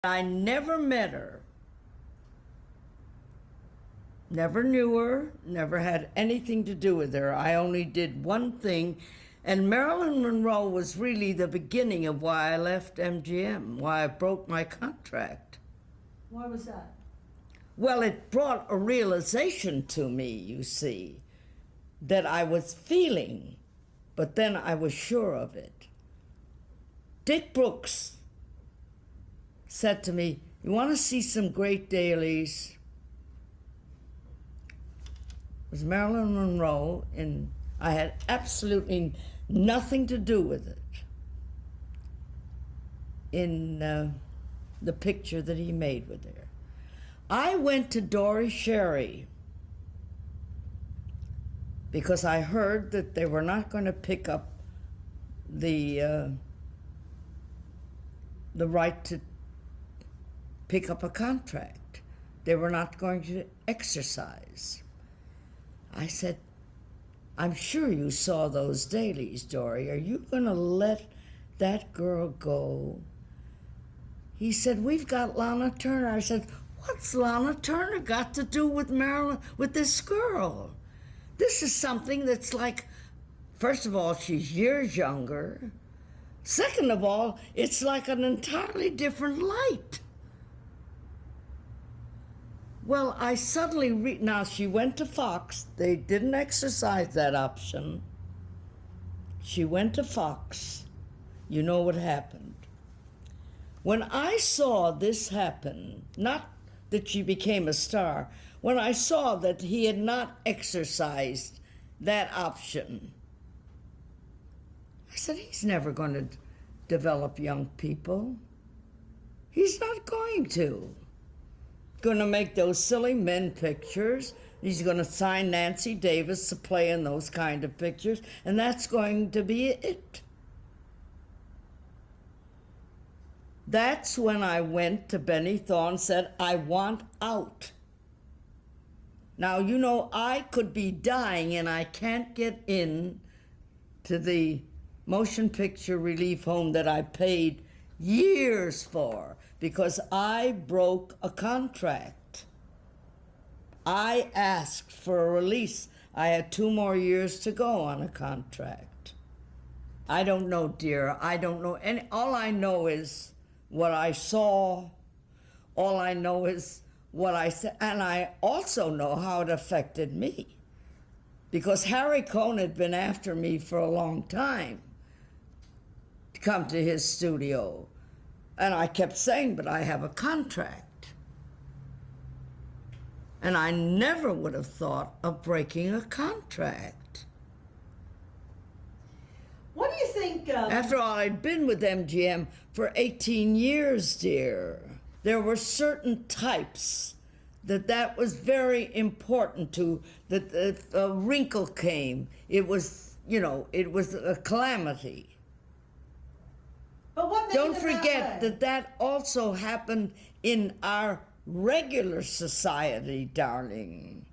I never met her, never knew her, never had anything to do with her. I only did one thing, and Marilyn Monroe was really the beginning of why I left MGM, why I broke my contract. Why was that? Well, it brought a realization to me, you see, that I was feeling, but then I was sure of it. Dick Brooks said to me, "You want to see some great dailies?" It was Marilyn Monroe, and I had absolutely nothing to do with it in the picture that he made with her. I went to Dory Sherry because I heard that they were not going to pick up the right to pick up a contract. They were not going to exercise. I said, "I'm sure you saw those dailies, Dory. Are you going to let that girl go?" He said, "We've got Lana Turner." I said, "What's Lana Turner got to do with Marilyn, with this girl? This is something that's like, first of all, she's years younger. Second of all, it's like an entirely different light." Well, I suddenly, now she went to Fox. They didn't exercise that option. She went to Fox. You know what happened. When I saw this happen, not that she became a star, when I saw that he had not exercised that option, I said, he's never going to develop young people. He's not going to. Going to make those silly men pictures. He's going to sign Nancy Davis to play in those kind of pictures, and that's going to be it. That's when I went to Benny Thorne and said, "I want out." Now, you know, I could be dying and I can't get in to the motion picture relief home that I paid years for because I broke a contract. I asked for a release. I had 2 more years to go on a contract. I don't know, dear. I don't know any. All I know is what I saw. All I know is what I said. And I also know how it affected me. Because Harry Cohn had been after me for a long time to come to his studio. And I kept saying, but I have a contract. And I never would have thought of breaking a contract. What do you think? After all, I'd been with MGM for 18 years, dear. There were certain types that was very important to, that if a wrinkle came, it was, you know, it was a calamity. But what made Don't it forget that that also happened in our regular society, darling.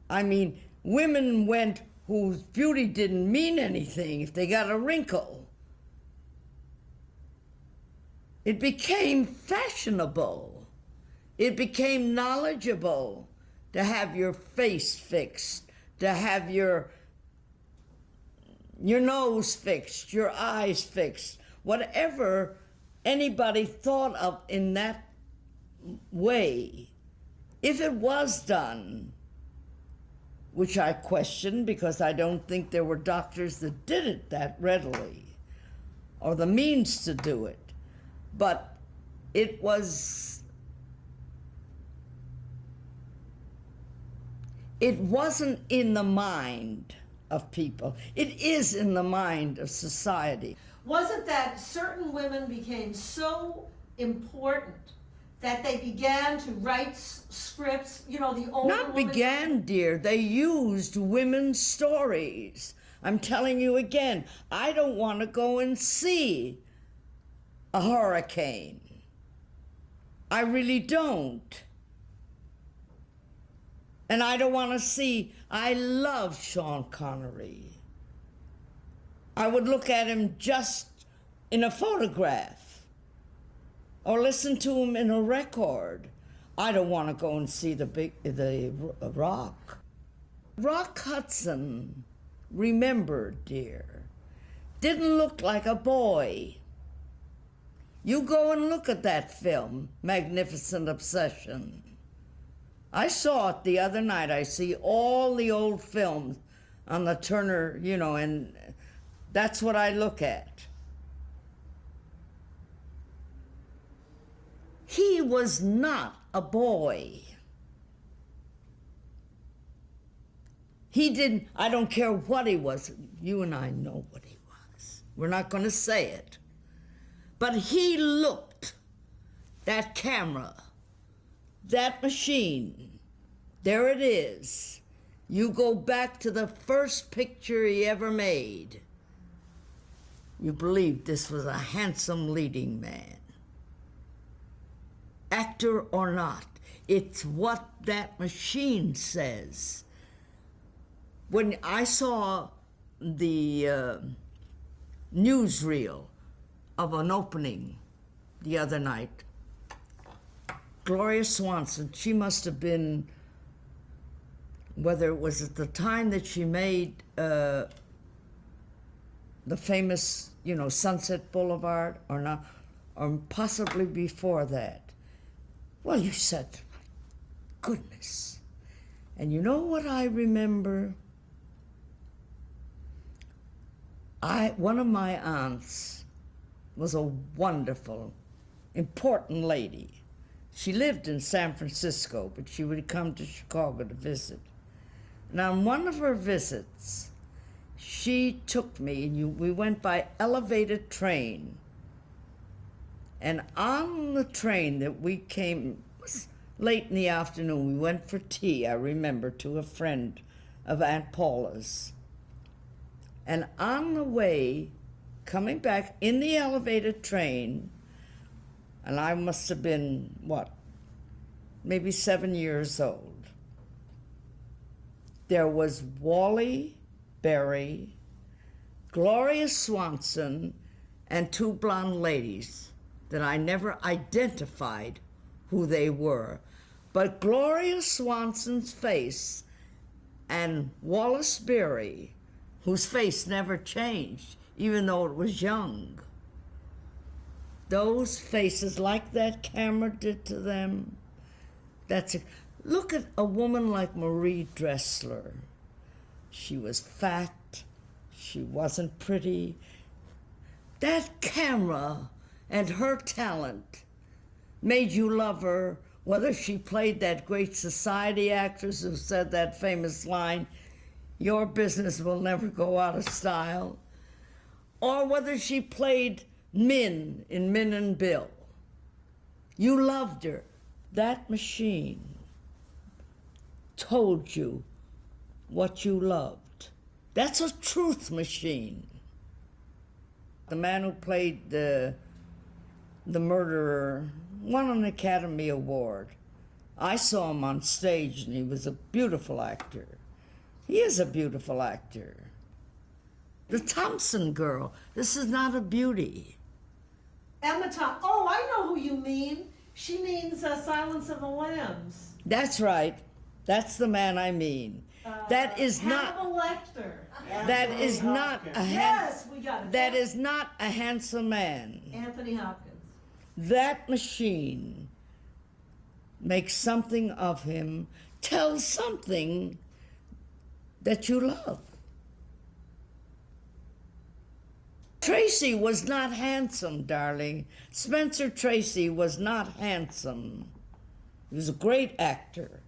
I mean, women went whose beauty didn't mean anything if they got a wrinkle. It became fashionable. It became knowledgeable to have your face fixed, to have your nose fixed, your eyes fixed. Whatever anybody thought of in that way, if it was done, which I question because I don't think there were doctors that did it that readily, or the means to do it, but it wasn't in the mind of people. It is in the mind of society. Was it that certain women became so important that they began to write scripts, you know, the older Not women... began, dear. They used women's stories. I'm telling you again, I don't want to go and see a hurricane. I really don't. And I don't want to see... I love Sean Connery. I would look at him just in a photograph. or listen to him in a record. I don't want to go and see the Rock. Rock Hudson, remember, dear, didn't look like a boy. You go and look at that film, Magnificent Obsession. I saw it the other night. I see all the old films on the Turner, and that's what I look at. He was not a boy. I don't care what he was. You and I know what he was. We're not going to say it. But he looked, that camera, that machine, there it is. You go back to the first picture he ever made. You believe this was a handsome leading man. Actor or not, it's what that machine says. When I saw the newsreel of an opening the other night, Gloria Swanson, she must have been, whether it was at the time that she made the famous, Sunset Boulevard or not, or possibly before that. Well, you said, goodness. And you know what I remember? One of my aunts was a wonderful, important lady. She lived in San Francisco, but she would come to Chicago to visit. And on one of her visits, she took me, and we went by elevated train. And on the train that we came, it was late in the afternoon, we went for tea, I remember, to a friend of Aunt Paula's. And on the way, coming back in the elevated train, and I must have been, maybe 7 years old, there was Wally Berry, Gloria Swanson, and two blonde ladies that I never identified who they were. But Gloria Swanson's face and Wallace Beery, whose face never changed, even though it was young. Those faces, like that camera did to them, that's it. Look at a woman like Marie Dressler. She was fat, she wasn't pretty. That camera and her talent made you love her, whether she played that great society actress who said that famous line, "Your business will never go out of style," or whether she played Min in Min and Bill. You loved her. That machine told you what you loved. That's a truth machine. The man who played the murderer won an Academy Award. I saw him on stage, and he was a beautiful actor. He is a beautiful actor. The Thompson girl, this is not a beauty. Emma Thompson. Oh, I know who you mean. She means Silence of the Lambs. That's right. That's the man I mean. That is Hannibal Lecter. That is not a Yes, we got it. That is not a handsome man. Anthony Hopkins. That machine makes something of him, tells something that you love. Tracy was not handsome, darling. Spencer Tracy was not handsome. He was a great actor.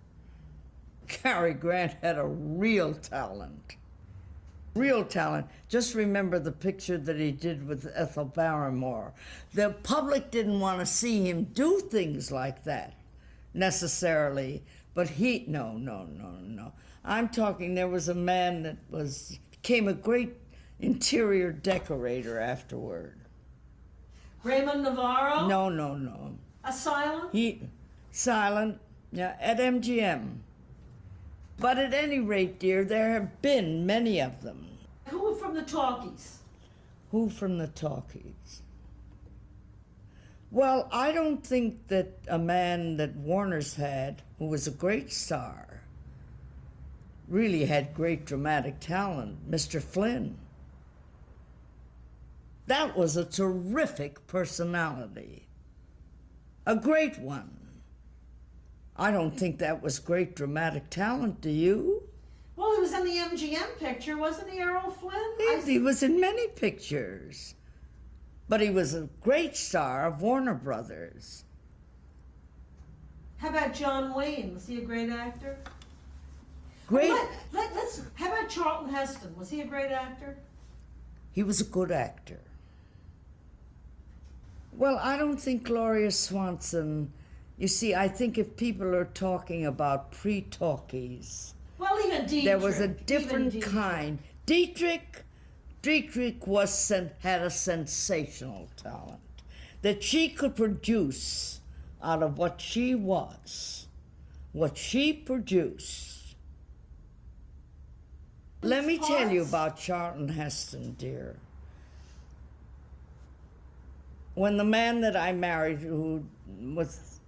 Cary Grant had a real talent. Real talent. Just remember the picture that he did with Ethel Barrymore. The public didn't want to see him do things like that, necessarily. But no. I'm talking, there was a man that became a great interior decorator afterward. Raymond Navarro? No. Silent, at MGM. But at any rate, dear, there have been many of them. Who from the talkies? Who from the talkies? Well, I don't think that a man that Warner's had, who was a great star, really had great dramatic talent, Mr. Flynn. That was a terrific personality, a great one. I don't think that was great dramatic talent, do you? Well, he was in the MGM picture, wasn't he, Errol Flynn? He was in many pictures. But he was a great star of Warner Brothers. How about John Wayne? Was he a great actor? Great. How about Charlton Heston? Was he a great actor? He was a good actor. Well, I don't think Gloria Swanson, you see, I think if people are talking about pre-talkies, Well, even Dietrich. there was a different kind. Dietrich had a sensational talent that she could produce out of what she was, what she produced. Let me tell you about Charlton Heston, dear. When the man that I married, who was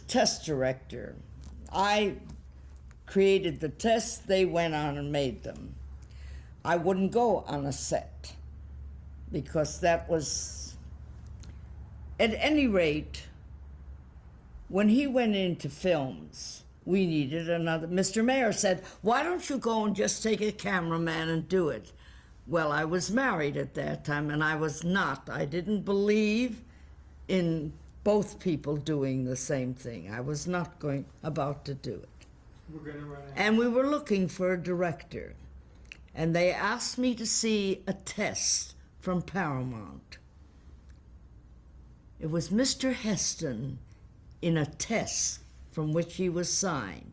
test director, I created the tests, they went on and made them. I wouldn't go on a set because that was, at any rate, when he went into films, we needed another. Mr. Mayer said, why don't you go and just take a cameraman and do it? Well, I was married at that time, and I was not. I didn't believe in both people doing the same thing. I was not about to do it. We're gonna run out. And we were looking for a director. And they asked me to see a test from Paramount. It was Mr. Heston in a test from which he was signed.